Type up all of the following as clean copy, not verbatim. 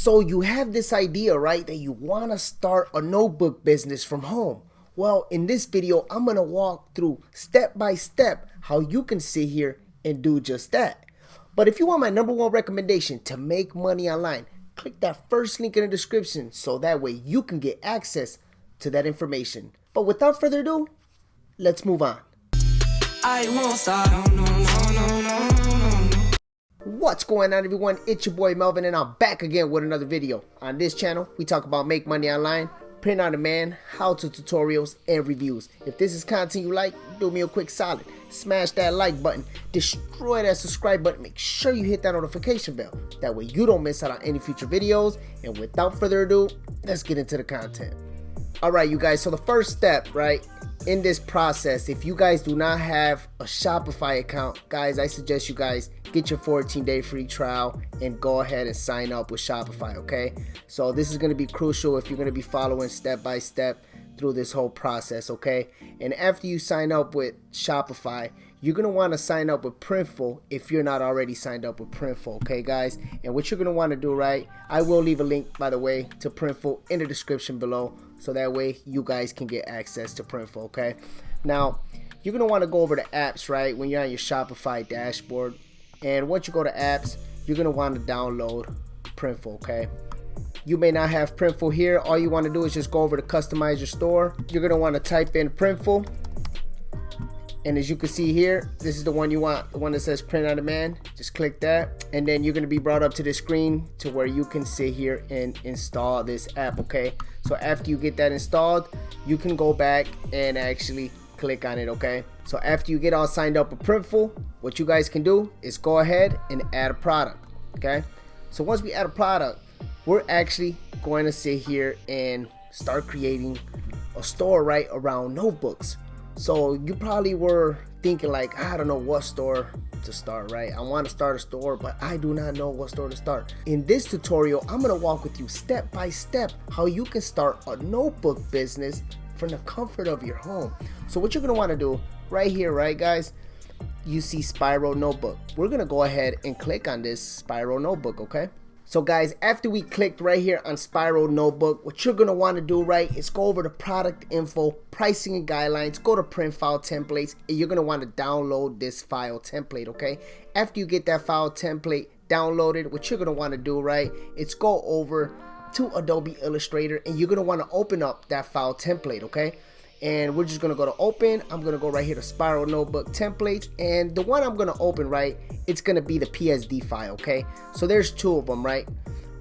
So you have this idea, right, that you want to start a notebook business from home. Well, in this video, I'm going to walk through step by step how you can sit here and do just that. But if you want my #1 recommendation to make money online, click that first link in the description so that way you can get access to that information. But without further ado, let's move on. I won't stop. No. What's going on, everyone? It's your boy Melvin, and I'm back again with another video. On this channel, we talk about make money online, print on demand, how-to tutorials, and reviews. If this is content you like, do me a quick solid. Smash that like button, destroy that subscribe button, make sure you hit that notification bell. That way you don't miss out on any future videos. And without further ado, let's get into the content. Alright, you guys, so the first step, right, in this process, if you guys do not have a Shopify account, guys, I suggest you guys get your 14-day free trial and go ahead and sign up with Shopify, okay? So this is going to be crucial if you're going to be following step by step through this whole process, okay? And after you sign up with Shopify, you're going to want to sign up with Printful if you're not already signed up with Printful, okay, guys? And what you're going to want to do, right, I will leave a link, by the way, to Printful in the description below, so that way you guys can get access to Printful, okay? Now, you're going to want to go over to apps, right, when you're on your Shopify dashboard. And once you go to apps, you're going to want to download Printful, okay? You may not have Printful here. All you want to do is just go over to customize your store. You're going to want to type in Printful. And as you can see here, this is the one you want, the one that says print on demand. Just click that, and then you're going to be brought up to the screen to where you can sit here and install this app, okay? So after you get that installed, you can go back and actually click on it, okay? So after you get all signed up with Printful, what you guys can do is go ahead and add a product, okay? So once we add a product, we're actually going to sit here and start creating a store right around notebooks. So you probably were thinking like, I don't know what store to start, right? I want to start a store, but I do not know what store to start. In this tutorial, I'm going to walk with you step by step how you can start a notebook business from the comfort of your home. So what you're going to want to do right here, right, guys? You see Spiral Notebook. We're going to go ahead and click on this Spiral Notebook, okay? So guys, after we clicked right here on Spiral Notebook, what you're going to want to do, right, is go over to product info, pricing and guidelines, go to print file templates, and you're going to want to download this file template, okay? After you get that file template downloaded, what you're going to want to do, right, is go over to Adobe Illustrator, and you're going to want to open up that file template, okay? And we're just going to go to open. I'm going to go right here to Spiral Notebook templates, and the one I'm going to open, right, it's going to be the PSD file, okay? So there's two of them, right?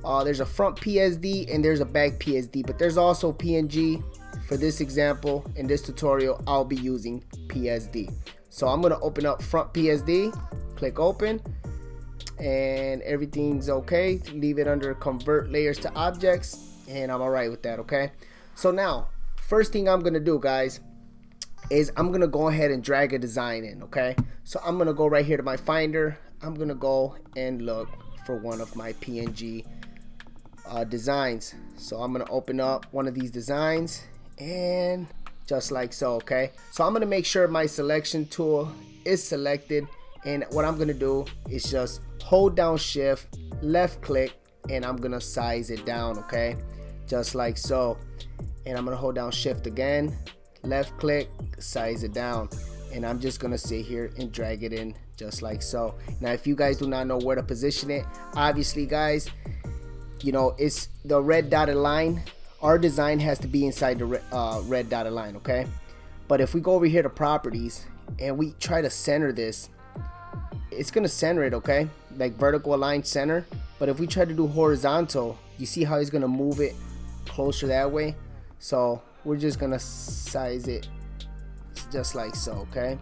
There's a front PSD and there's a back PSD, but there's also PNG. For this example, in this tutorial, I'll be using PSD. So I'm going to open up front PSD, click open, and everything's okay. Leave it under convert layers to objects, and I'm all right with that, okay? So now, first thing I'm going to do, guys, is I'm going to go ahead and drag a design in, okay? So I'm going to go right here to my Finder. I'm going to go and look for one of my PNG designs. So I'm going to open up one of these designs, and just like so, okay? So I'm going to make sure my selection tool is selected, and what I'm going to do is just hold down shift, left click, and I'm going to size it down, okay? Just like so. And I'm going to hold down shift again, left click, size it down, and I'm just going to sit here and drag it in just like so. Now if you guys do not know where to position it, obviously, guys, you know, it's the red dotted line. Our design has to be inside the red dotted line, okay? But if we go over here to properties and we try to center this, it's going to center it, okay? Like vertical align center. But if we try to do horizontal, you see how he's going to move it closer that way? So we're just gonna size it just like so, okay?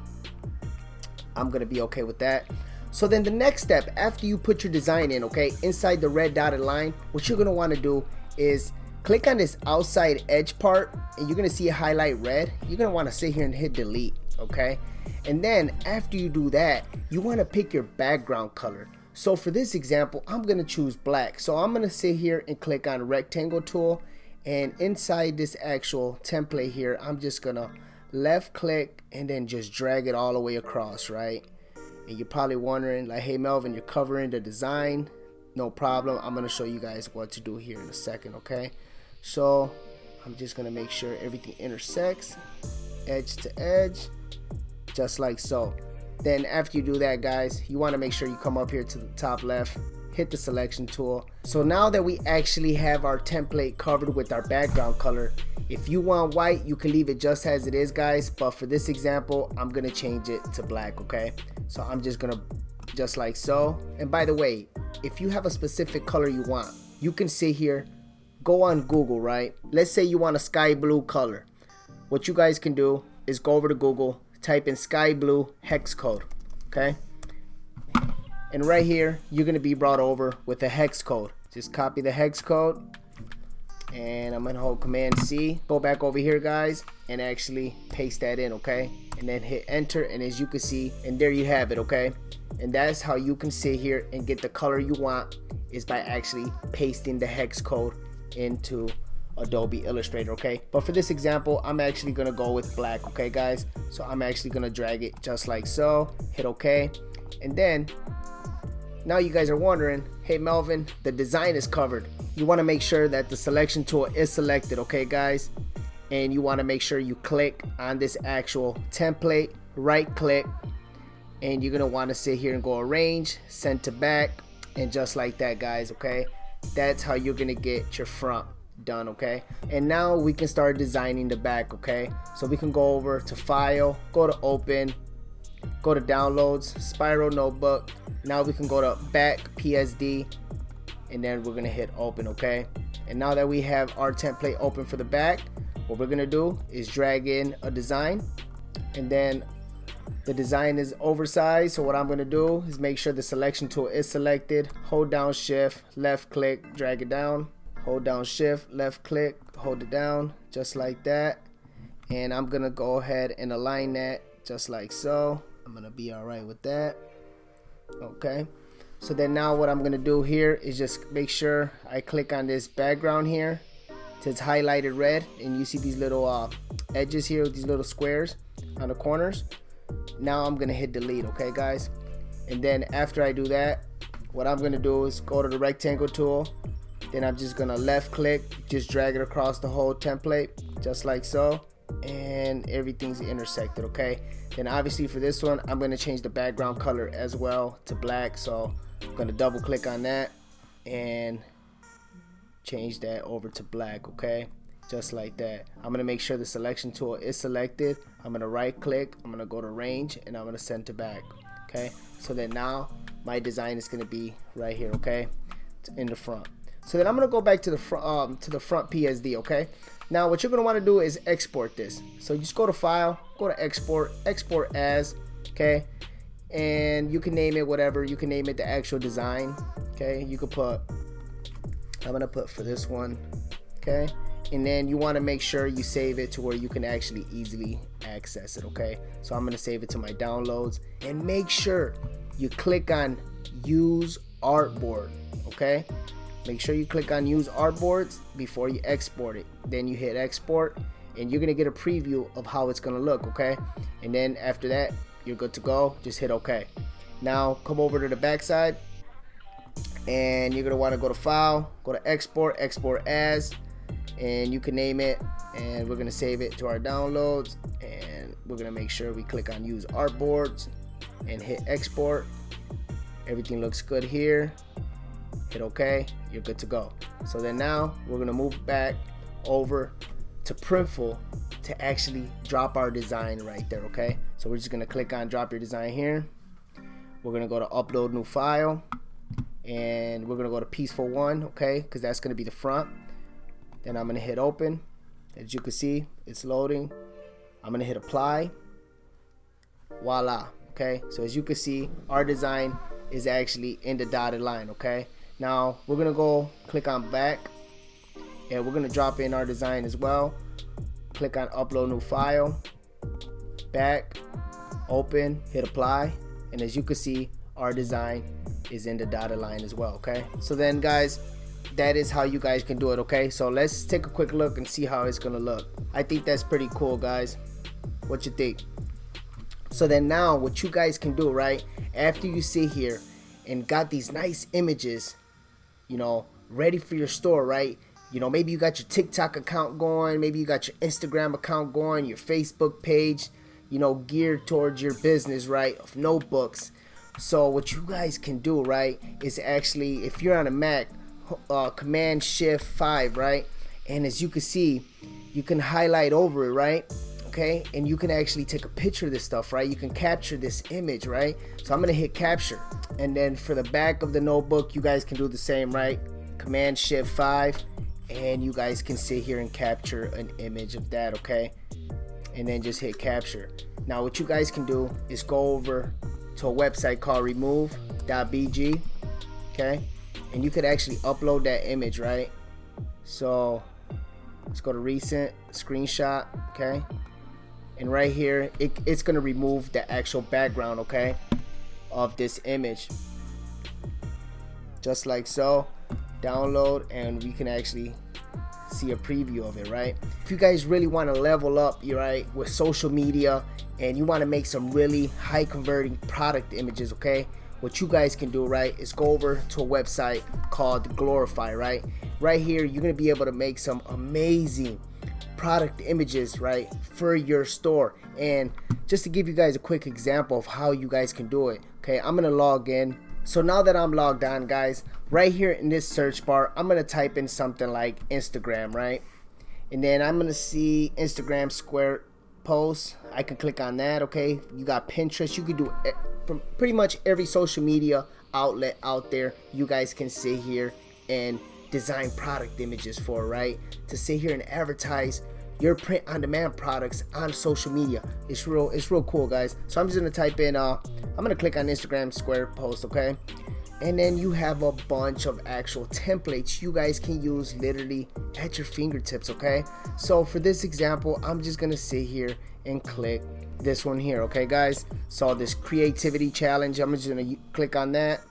I'm gonna be okay with that. So then the next step, after you put your design in, okay, inside the red dotted line, what you're gonna want to do is click on this outside edge part, and you're gonna see it highlight red. You're gonna want to sit here and hit delete, okay? And then after you do that, you want to pick your background color. So for this example, I'm gonna choose black. So I'm gonna sit here and click on rectangle tool, and inside this actual template here, I'm just gonna left click and then just drag it all the way across, right? And you're probably wondering like, hey Melvin, you're covering the design. no problem. I'm gonna show you guys what to do here in a second, okay? So I'm just gonna make sure everything intersects edge to edge, just like so. Then after you do that, guys, you want to make sure you come up here to the top left, hit the selection tool. So now that we actually have our template covered with our background color, if you want white, you can leave it just as it is, guys, but for this example, I'm gonna change it to black, okay? So I'm just gonna, just like so. And by the way, if you have a specific color you want, you can sit here, go on Google, right? Let's say you want a sky blue color. What you guys can do is go over to Google, type in sky blue hex code, okay? And right here, you're gonna be brought over with a hex code. Just copy the hex code, and I'm gonna hold Command C, go back over here, guys, and actually paste that in, okay? And then hit enter, and as you can see, and there you have it, okay? And that's how you can sit here and get the color you want, is by actually pasting the hex code into Adobe Illustrator, okay? But for this example, I'm actually gonna go with black, okay, guys? So I'm actually gonna drag it just like so, hit okay, and then now you guys are wondering, hey Melvin, the design is covered. You want to make sure that the selection tool is selected, okay, guys? And you want to make sure you click on this actual template, right click, and you're gonna want to sit here and go arrange, send to back, and just like that, guys, okay? That's how you're gonna get your front done, okay? And now we can start designing the back, okay? So we can go over to file, go to open, go to downloads, spiral notebook. Now we can go to back PSD, and then we're gonna hit open, okay? And now that we have our template open for the back, what we're gonna do is drag in a design, and then the design is oversized. So what I'm gonna do is make sure the selection tool is selected, hold down shift, left click, drag it down, hold down shift, left click, hold it down, just like that. And I'm gonna go ahead and align that just like so. I'm gonna be all right with that, okay? So then now what I'm gonna do here is just make sure I click on this background here. It's highlighted red, and you see these little edges here with these little squares on the corners. Now I'm gonna hit delete, okay, guys? And then after I do that, what I'm gonna do is go to the rectangle tool. Then I'm just gonna left click, just drag it across the whole template, just like so. And everything's intersected, okay? Then obviously for this one, I'm gonna change the background color as well to black. So I'm gonna double click on that and change that over to black, okay? Just like that. I'm gonna make sure the selection tool is selected. I'm gonna right click, I'm gonna go to range, and I'm gonna send to back, okay? So then now my design is gonna be right here, okay? In the front. So then I'm gonna go back to the front PSD, okay? Now what you're gonna want to do is export this. So just go to file, go to export, export as, okay? And you can name it whatever. You can name it the actual design, okay? You could put, I'm gonna put for this one, okay? And then you want to make sure you save it to where you can actually easily access it, okay? So I'm gonna save it to my downloads, and make sure you click on use artboard, okay? Make sure you click on use artboards before you export it. Then you hit export, and you're gonna get a preview of how it's gonna look, okay? And then after that, you're good to go. Just hit okay. Now come over to the back side, and you're gonna want to go to file, go to export, export as, and you can name it, and we're gonna save it to our downloads, and we're gonna make sure we click on use artboards and hit export. Everything looks good here. Hit okay, you're good to go. So then now we're gonna move back over to Printful to actually drop our design right there, okay? So we're just gonna click on drop your design here. We're gonna go to upload new file, and we're gonna go to Peaceful One, okay? Because that's gonna be the front. Then I'm gonna hit open. As you can see, it's loading. I'm gonna hit apply. Voila, okay? So as you can see, our design is actually in the dotted line, okay? Now we're gonna go click on back, and we're gonna drop in our design as well. Click on upload new file, back, open, hit apply, and as you can see, our design is in the dotted line as well, okay? So then guys, that is how you guys can do it, okay? So let's take a quick look and see how it's gonna look. I think that's pretty cool, guys. What you think? So then now what you guys can do, right, after you sit here and got these nice images ready for your store, right? Maybe you got your TikTok account going, maybe you got your Instagram account going, your Facebook page, geared towards your business, right, of notebooks. So what you guys can do, right, is actually, if you're on a Mac, Command Shift 5, right, and as you can see, you can highlight over it, right, okay, and you can actually take a picture of this stuff, right? You can capture this image, right? So I'm gonna hit capture, and then for the back of the notebook, you guys can do the same, right? Command Shift 5, and you guys can sit here and capture an image of that, okay? And then just hit capture. Now what you guys can do is go over to a website called remove.bg, okay? And you could actually upload that image, right? So let's go to recent screenshot, okay? And right here, it's gonna remove the actual background, okay, of this image. Just like so. Download, and we can actually see a preview of it, right? If you guys really want to level up, right, with social media, and you want to make some really high converting product images, okay, what you guys can do, right, is go over to a website called Glorify, right? Right here, you're gonna be able to make some amazing product images, right, for your store. And just to give you guys a quick example of how you guys can do it, okay, I'm gonna log in. So now that I'm logged on, guys, right here in this search bar, I'm gonna type in something like Instagram, right? And then I'm gonna see Instagram square posts. I can click on that, okay? You got Pinterest. You can do from pretty much every social media outlet out there. You guys can sit here and design product images for, right? To sit here and advertise your print on demand products on social media. It's real cool, guys. So I'm just gonna type in I'm gonna click on Instagram square post, okay? And then you have a bunch of actual templates you guys can use literally at your fingertips, okay? So for this example, I'm just gonna sit here and click this one here, okay, guys? So this creativity challenge, I'm just gonna click on that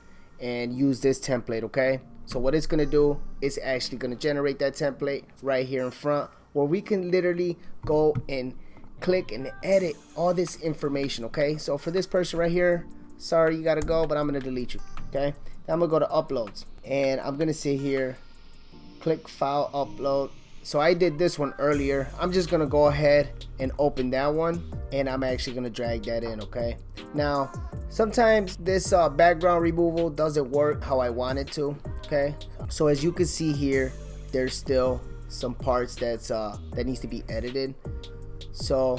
and use this template, okay? So what it's gonna do is actually gonna generate that template right here in front, where we can literally go and click and edit all this information, okay? So for this person right here, sorry you gotta go, but I'm gonna delete you, okay? Now I'm gonna go to uploads, and I'm gonna sit here, click file upload. So I did this one earlier. I'm just gonna go ahead and open that one, and I'm actually gonna drag that in, okay? Now sometimes this background removal doesn't work how I want it to, okay? So as you can see here, there's still some parts that needs to be edited. So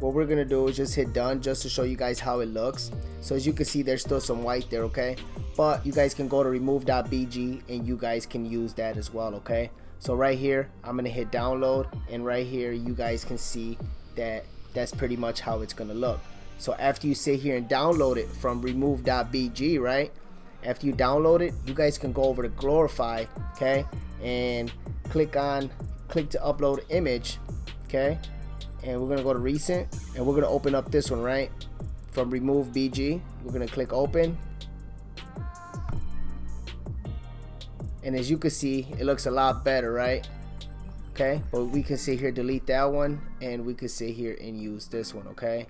what we're gonna do is just hit done, just to show you guys how it looks. So as you can see, there's still some white there, okay? But you guys can go to remove.bg and you guys can use that as well, okay? So right here, I'm gonna hit download, and right here you guys can see that that's pretty much how it's gonna look. So after you sit here and download it from remove.bg, right, after you download it, you guys can go over to Glorify, okay, and click to upload image, okay, and we're gonna go to recent, and we're gonna open up this one, right, from remove BG. We're gonna click open, and as you can see, it looks a lot better, right? Okay, but we can sit here, delete that one, and we can sit here and use this one, okay?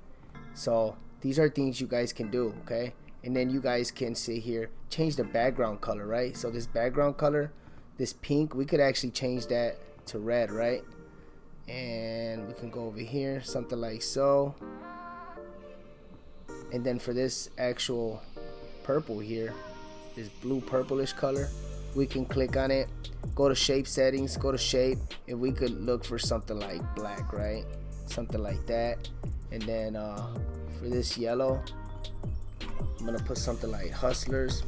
So these are things you guys can do, okay? And then you guys can sit here, change the background color, right? So this background color, this pink, we could actually change that to red, right? And we can go over here, something like so. And then for this actual purple here, this blue purplish color, we can click on it, go to shape settings, go to shape, and we could look for something like black, right? Something like that. And then for this yellow, I'm gonna put something like hustlers,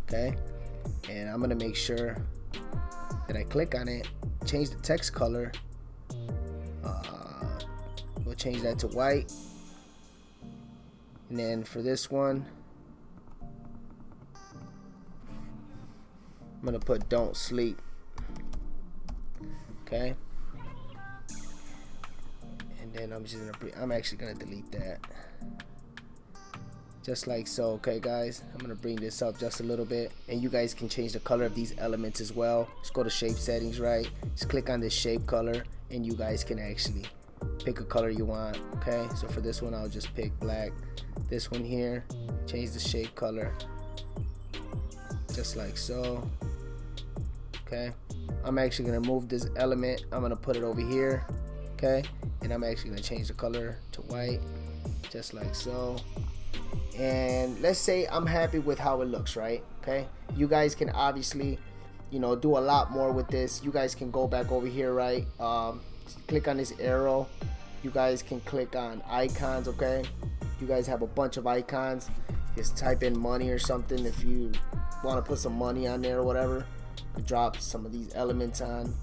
okay? And I'm gonna make sure that I click on it, change the text color, we'll change that to white. And then for this one, I'm gonna put don't sleep, okay? And then I'm actually gonna delete that, just like so, okay, guys? I'm gonna bring this up just a little bit, and you guys can change the color of these elements as well. Just go to shape settings, right? Just click on this shape color, and you guys can actually pick a color you want, okay? So for this one, I'll just pick black. This one here, change the shape color just like so. Okay, I'm actually gonna move this element. I'm gonna put it over here. Okay, and I'm actually gonna change the color to white, just like so. And let's say I'm happy with how it looks, right? Okay, you guys can obviously, you know, do a lot more with this. You guys can go back over here, right? Click on this arrow. You guys can click on icons. Okay, you guys have a bunch of icons. Just type in money or something if you want to put some money on there or whatever. You drop some of these elements on.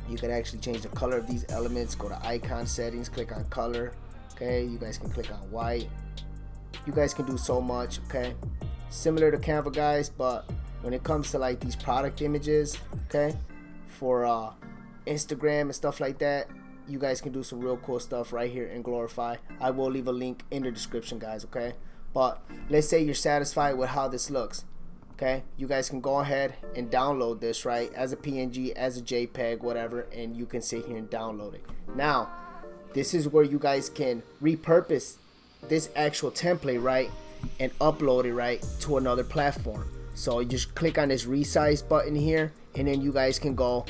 You can actually change the color of these elements. Go to icon settings, click on color. Okay, you guys can click on white. You guys can do so much. Okay, similar to Canva, guys, but when it comes to like these product images, okay, for Instagram and stuff like that, you guys can do some real cool stuff right here in Glorify. I will leave a link in the description, guys. Okay, but let's say you're satisfied with how this looks. Okay, you guys can go ahead and download this, right, as a PNG, as a JPEG, whatever, and you can sit here and download it. Now, this is where you guys can repurpose this actual template, right, and upload it, right, to another platform. So you just click on this resize button here, and then you guys can go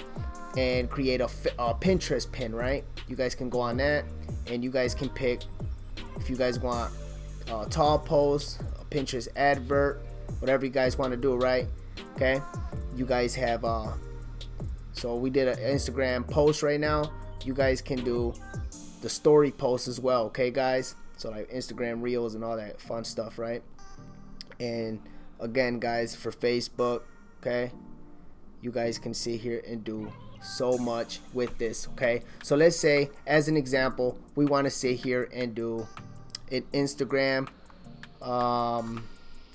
and create a Pinterest pin, right? You guys can go on that, and you guys can pick if you guys want a tall post, a Pinterest advert, whatever you guys want to do, right? Okay, you guys have so we did an Instagram post right now. You guys can do the story post as well, okay, guys? So like Instagram reels and all that fun stuff, right? And again, guys, for Facebook, okay, you guys can sit here and do so much with this. Okay, so let's say as an example, we want to sit here and do an Instagram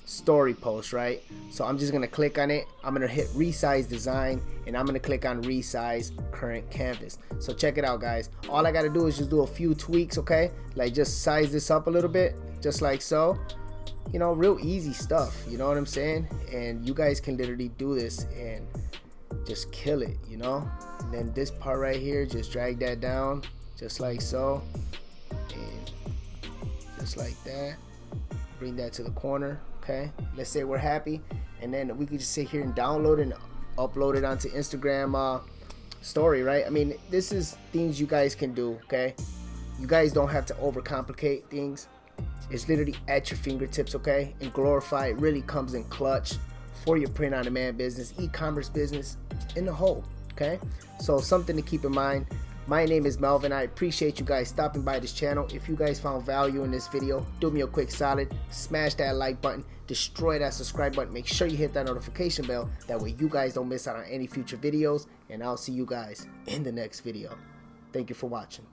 story post, right? So I'm just gonna click on it. I'm gonna hit resize design, and I'm gonna click on resize current canvas. So check it out, guys. All I gotta do is just do a few tweaks, okay? Like just size this up a little bit, just like so. You know, real easy stuff, you know what I'm saying? And you guys can literally do this and just kill it, you know? And then this part right here, just drag that down, just like so, and just like that. Bring that to the corner. Okay, let's say we're happy, and then we could just sit here and download and upload it onto Instagram story, right? I mean, this is things you guys can do. Okay, you guys don't have to overcomplicate things. It's literally at your fingertips. Okay, and Glorify really comes in clutch for your print on demand business, e-commerce business in the whole. Okay, so something to keep in mind. My name is Melvin. I appreciate you guys stopping by this channel. If you guys found value in this video, do me a quick solid. Smash that like button. Destroy that subscribe button. Make sure you hit that notification bell. That way you guys don't miss out on any future videos. And I'll see you guys in the next video. Thank you for watching.